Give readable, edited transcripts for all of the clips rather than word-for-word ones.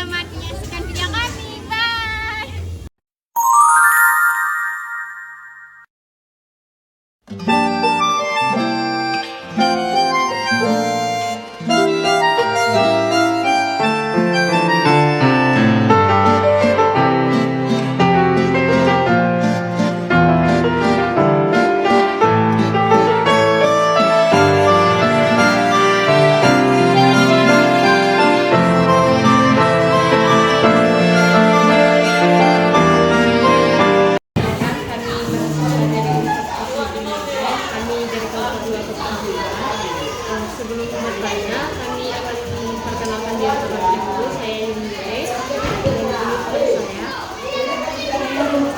selamat menyaksikan video kami. Bye. Sebelum bertanya, kami akan memperkenalkan diri terlebih dahulu. Saya Yunde, dan ini teman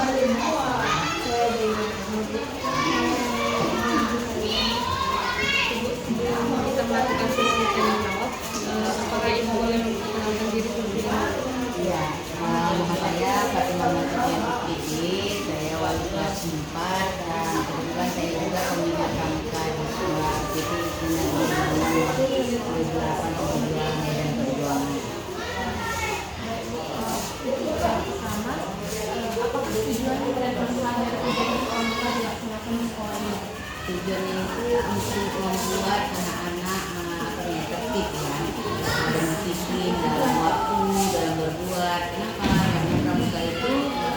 saya. Sebelum kita melakukan sesi tanya jawab, apakah ibu boleh memperkenalkan diri terlebih dahulu? Ya, nama saya Fatimah Putri, saya wali kelas 4 dan kebetulan saya juga peminat pramuka di sekolah PT Sinar Bangunan 28 Medan Perjuangan. Pertama, apakah tujuan dan manfaat dari kegiatan pramuka dilaksanakan di sekolah ini? Tujuannya itu untuk membuat anak-anak tertib ya, berdisiplin dalam waktu, dalam berbuat. Kenapa? Karena pramuka itu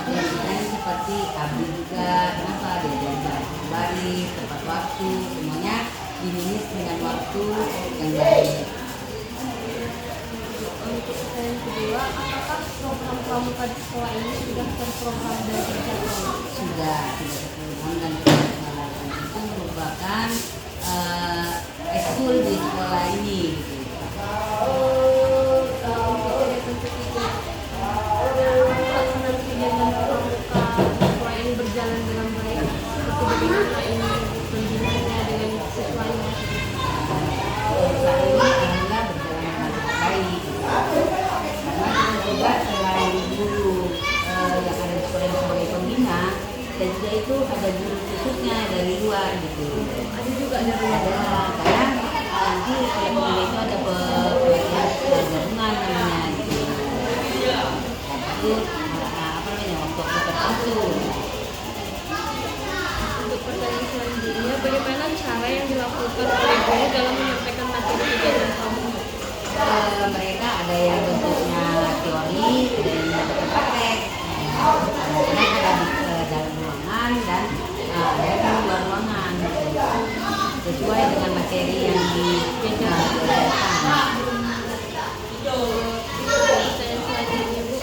yang seperti abdi juga. Kenapa? Diajar baris, tepat waktu, semuanya diminis dengan waktu yang baik. Untuk pertanyaan kedua, apakah program pramuka di sekolah ini sudah terprogram dan tercapai? Sudah terprogram dan terlaksana. Itu merupakan ekskul di sekolah ini. Untuk kegiatan ketiga, pelaksanaan kegiatan pramuka di sekolah ini berjalan dengan baik. Seperti bagaimana ini pembinaannya dengan siswanya? Saat ini alhamdulillah berjalan dengan baik. Karena kita juga selain guru yang ada di sekolah sebagai pembina, dan juga itu ada guru khususnya dari luar gitu. Ada juga dari luar. Ada, karena nanti kalau pembina itu ada pelatihan gabungan namanya gitu. Itu apa namanya waktu tertentu. Untuk pertanyaan selanjutnya, bagaimana cara yang dilakukan oleh guru dalam menyampaikan materi kegiatan pramuka? Mereka ada yang bentuknya teori, ada yang bentuknya praktek. Kadang ada di dalam ruangan dan ada yang di luar ruangan, sesuai dengan materi yang diajarkan. Pertanyaan selanjutnya, Bu,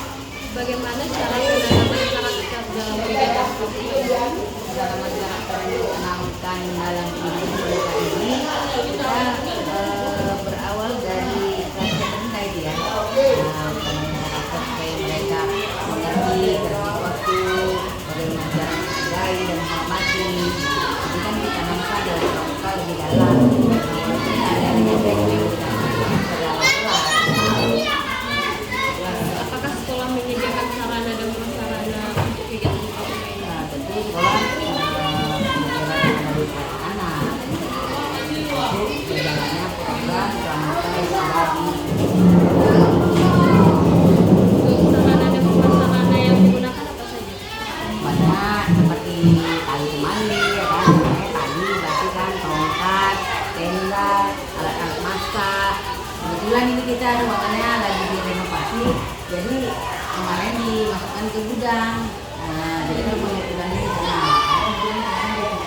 bagaimana cara penanaman karakter dalam kegiatan pramuka? Dalam karakter yang ditanamkan dalam diri mereka ini, kita berawal dari kelas rendah itu ya. Karakter supaya mereka mengerti waktu, bagaimana cara menghargai dan menghormati. Jadi kan ditanamkan dalam pramuka lebih dalam. Walaupun ada yang pada kelas. Apakah sekolah menyediakan sarana dan prasarana untuk kegiatan pramuka ini? Nah, tentu sekolah anak untuk berjalannya program pramuka yang ada di Untuk sarana dan prasarana yang digunakan apa saja? banyak seperti tali temali ya kan, tali berarti kan tongkat, tenda, alat-alat masak. Kebetulan ini kita ruangannya lagi direnovasi, jadi kemarin dimasukkan ke gudang. Jadi kalau punya gudang ini sana,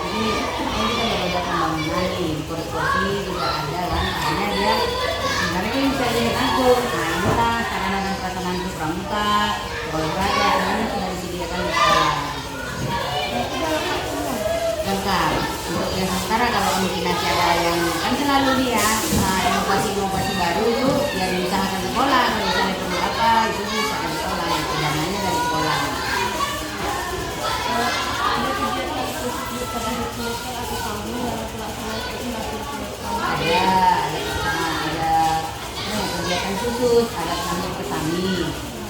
ini kita baru ada pembangunan nih, kursi juga ada kan, akhirnya dia sebenarnya ini bisa dilihat langsung. Nah inilah sarana dan prasarana untuk pramuka, olahraga, semuanya sudah disediakan di sekolah. Lengkap. Untuk yang sementara kalau mungkin nanti ada yang kan selalu nih ya inovasi-inovasi baru itu yang diusahakan sekolah. Kalau misalnya perlu apa itu bisa dari sekolah, yang dananya dari sekolah. Ada kegiatan spesifik pada hari semester atau tahun dalam pelaksanaan kegiatan pramuka? Ada kegiatan khusus, ada namanya petani,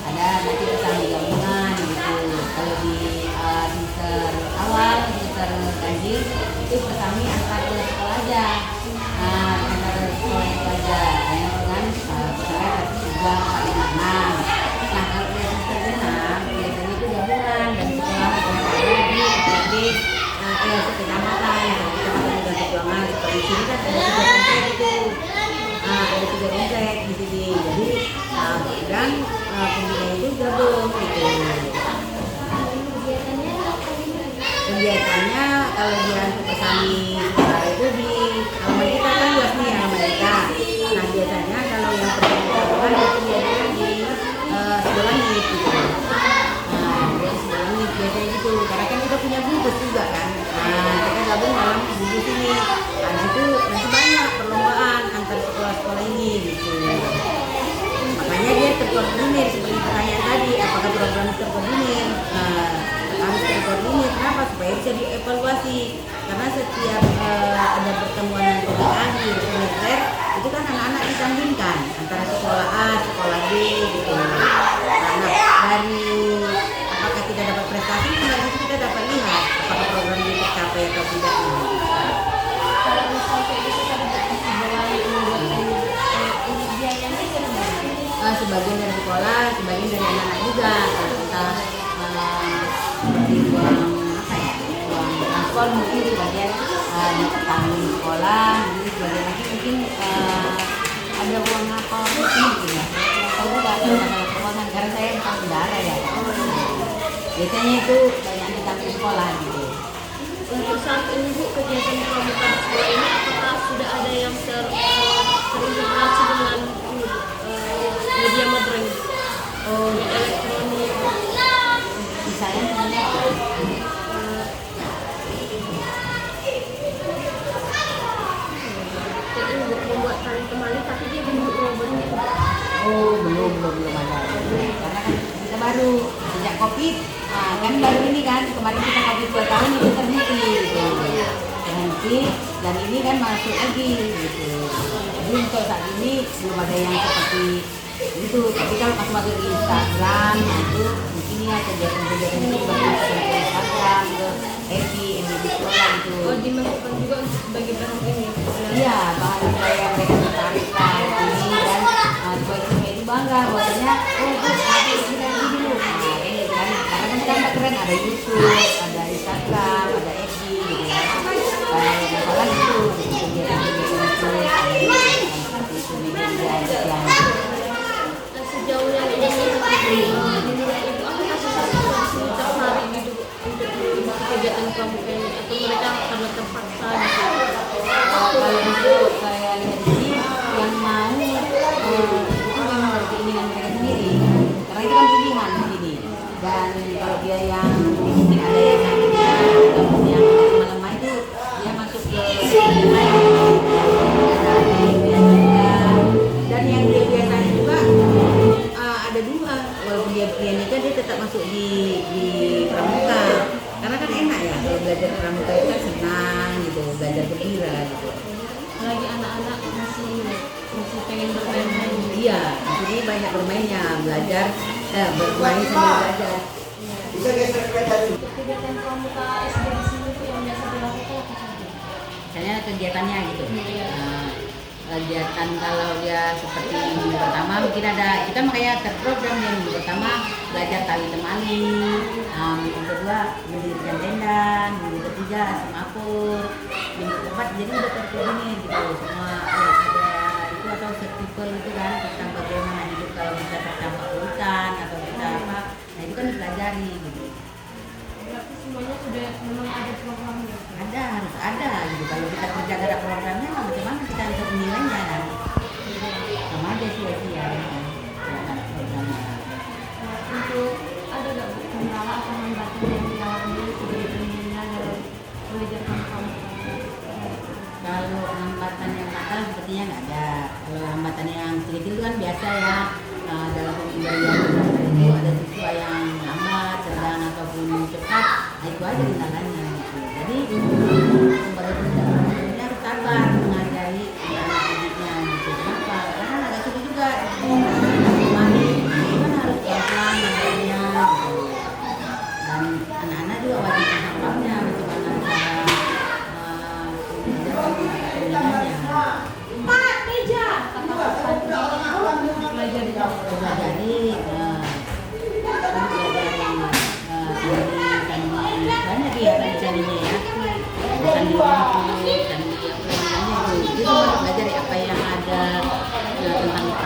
ada nanti petani gabungan gitu. Kalau di semester awal, semester ganjil itu petani antar ke sekolah aja. Antar ke sekolah itu aja. Dengan petani juga paling nanam. komplek di sini. Jadi dan pembina itu gabung gitu. Kegiatannya kalau dia untuk pesani sementara itu di halaman kita kan luas nih halaman kita. Nah biasanya kalau yang pertemuan itu biasanya di sebelah langit gitu. Nah di sebelah langit biasanya gitu. Karena kan kita punya bungkus juga kan. Nah kita gabung dalam bungkus ini. Nah itu nanti banyak perlombaan antar sekolah-sekolah ini gitu. Makanya dia terkoordinir seperti pertanyaan tadi, apakah program terkoordinir? Harus terkoordinir. Kenapa? Supaya bisa dievaluasi. Karena setiap ada pertemuan nanti di akhir semester itu kan anak-anak disandingkan antara sekolah A, sekolah B gitu. Nah dari apakah kita dapat prestasi, dari situ kita dapat lihat apakah program ini tercapai atau tidak. Kalau misalnya kayak gitu kan biayanya kan sebagian dari sekolah, sebagian dari anak-anak juga. Kalau kita seperti uang apa ya, uang transport mungkin sebagian tanggung sekolah, jadi sebagian lagi mungkin ada uang apa mungkin gitu ya. Tahu juga kalau masalah keuangan karena saya bukan bendara ya. Biasanya itu banyak ditanggung sekolah gitu. untuk saat ini Bu, kegiatan pramuka di sekolah ini apakah sudah ada yang terintegrasi dengan media modern, elektronik? Di saya sebenarnya ini membuat tali temali tapi dia bentuk robotnya. belum ada. Karena kan kita baru sejak COVID, kan baru ini kan kemarin kita COVID 2 tahun itu terhenti gitu. Terhenti dan ini kan masuk lagi gitu. Jadi untuk saat ini belum ada yang seperti itu. Tapi kalau pas masuk di Instagram itu mungkin ya kegiatan-kegiatan itu bagus ke Instagram, ke Happy, di sekolah gitu. Oh, dimasukkan juga sebagai bahan ini. Iya, bahan supaya mereka tertarik lah ini dan supaya mereka itu bangga bahwasanya ada ini dan ini dulu. Nah ini kan karena kan sekarang keren ada YouTube, ada Instagram, ada FB gitu ya. Masalah itu kegiatan-kegiatan itu seperti itu media yang Sejauh yang ini dinilai itu apakah siswa-siswa di sini tertarik gitu untuk mengikuti kegiatan pramuka ini atau mereka karena terpaksa gitu? kalau itu saya lihat di sini yang mau itu memang berkeinginan mereka sendiri karena itu kan pilihan di sini dan kalau dia yang mungkin ada yang sakitnya ataupun yang lemah itu dia masuk ke dan yang dia biasanya juga ada dua walaupun dia pianika dia tetap masuk di pramuka karena kan enak ya kalau belajar pramuka itu kan senang gitu belajar gembira gitu. Lagi anak-anak masih pengen bermain-main. Iya, di sini banyak bermainnya, belajar bermain sambil belajar. Untuk kegiatan pramuka SD di sini tuh yang biasa dilakukan apa saja? Misalnya kegiatannya gitu. Kegiatan kalau dia seperti minggu pertama mungkin ada kita makanya terprogram ya minggu pertama belajar tali temali, minggu kedua mendirikan tenda, minggu ketiga semapur, minggu keempat jadi udah terkoordinir gitu semua ada itu atau sertifikat itu kan tentang bagaimana hidup kalau kita terdampak hutan atau kita apa, nah itu kan dipelajari gitu. Berarti semuanya sudah memang ada programnya. Ada harus ada gitu kalau kita kerja ada programnya macam mana kita bisa menilainya kan sama aja sia-sia kan programnya. Untuk ada nggak kendala atau hambatan yang dialami sebagai pembina dalam mengajarkan pramuka? Kalau hambatan yang fatal sepertinya nggak ada. Kalau hambatan yang kecil itu kan biasa ya dalam pemberian itu ada siswa yang lambat, sedang ataupun cepat, nah itu aja kendalanya gitu. Jadi sebagai pendidik harus sabar mengajari anak didiknya gitu. Kenapa? Karena agak sulit juga kembali itu kan harus pelan-pelan mengajarnya gitu. Dan anak-anak juga wajib pahamnya bagaimana cara banyak ya kan di sini ya. Bukan di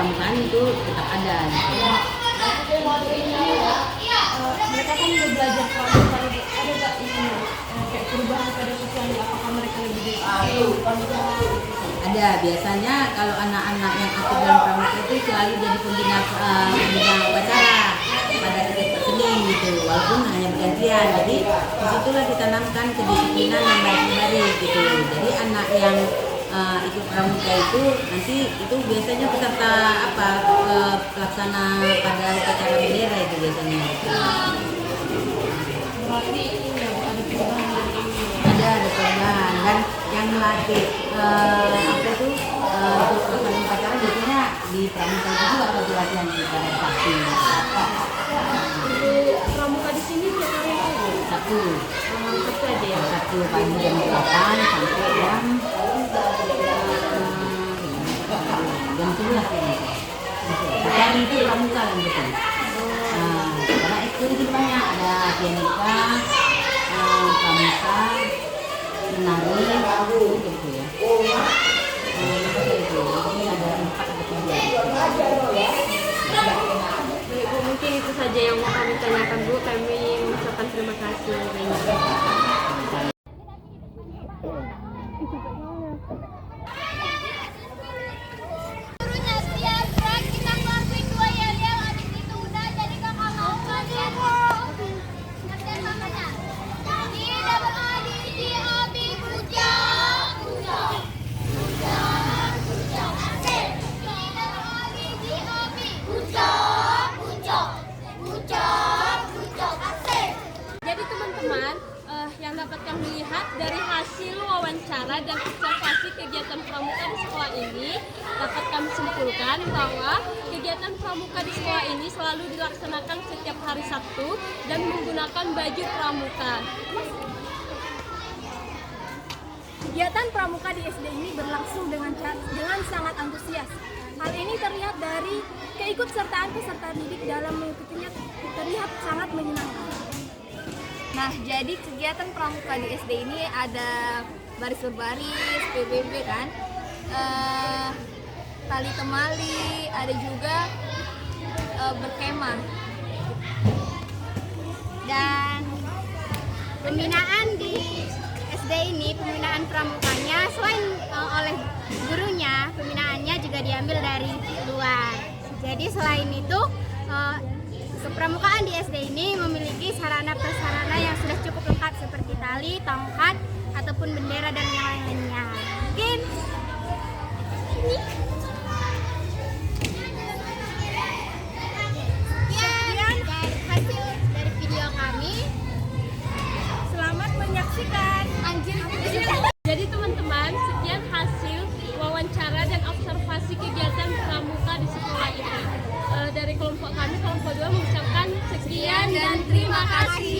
kepramukaan itu tetap ada gitu. Mereka kan udah belajar pramuka, ada nggak ini kayak perubahan pada siswanya? Apakah mereka lebih Ada, biasanya kalau anak-anak yang aktif dalam pramuka itu selalu jadi pembina upacara pada ketika Senin gitu, walaupun hanya bergantian. Jadi disitulah ditanamkan kedisiplinan yang baik-baik gitu. Jadi anak yang ikut pramuka itu nanti itu biasanya peserta pelaksana pada upacara bendera itu biasanya. berarti ini ya, ada perubahan dari ini? Ada perubahan, dan yang melatih untuk pelaksanaan upacara biasanya di pramuka itu juga ada latihan di pada Sabtu. Pramuka di sini tiap hari itu Sabtu aja ya. Sabtu pagi jam 8 sampai jam 11 ya. Hari itu pramuka kan betul. Karena itu banyak, ada pianika, pramuka, menari, gitu ya. Ini ada 4 atau 3. Baik Bu, mungkin itu saja yang mau kami tanyakan Bu. Kami mengucapkan terima kasih. Gurunya siap, Fran. Kita ngelakuin 2 yel-yel, abis itu udah jadi kakak mau kan ya? Ngertiin mamanya? I double A D G A B bujang, bujang, bujang, bujang. I double A D G A B bujang, bujang, bujang, bujang. Jadi teman-teman, yang dapat kami lihat dari hasil wawancara dan observasi kegiatan pramuka di sekolah ini, dapat kami simpulkan bahwa kegiatan pramuka di sekolah ini selalu dilaksanakan setiap hari Sabtu dan menggunakan baju pramuka. Kegiatan pramuka di SD ini berlangsung dengan sangat antusias. Hal ini terlihat dari keikutsertaan peserta didik dalam mengikutinya, terlihat sangat menyenangkan. Nah, jadi kegiatan pramuka di SD ini ada baris berbaris, PBB kan, tali temali, ada juga berkemah. Dan pembinaan di SD ini, pembinaan pramukanya selain oleh gurunya, pembinaannya juga diambil dari luar. Jadi selain itu, kepramukaan di SD ini memiliki sarana prasarana yang sudah cukup lengkap seperti tali, tongkat, ataupun bendera dan yang lain-lainnya. Mungkin ini. Sekian hasil dari video kami. Selamat menyaksikan. Anjir. Jadi teman-teman, sekian hasil wawancara dan observasi kegiatan pramuka di sekolah ini. Dari kelompok kami, kelompok 2 mengucapkan sekian dan terima kasih.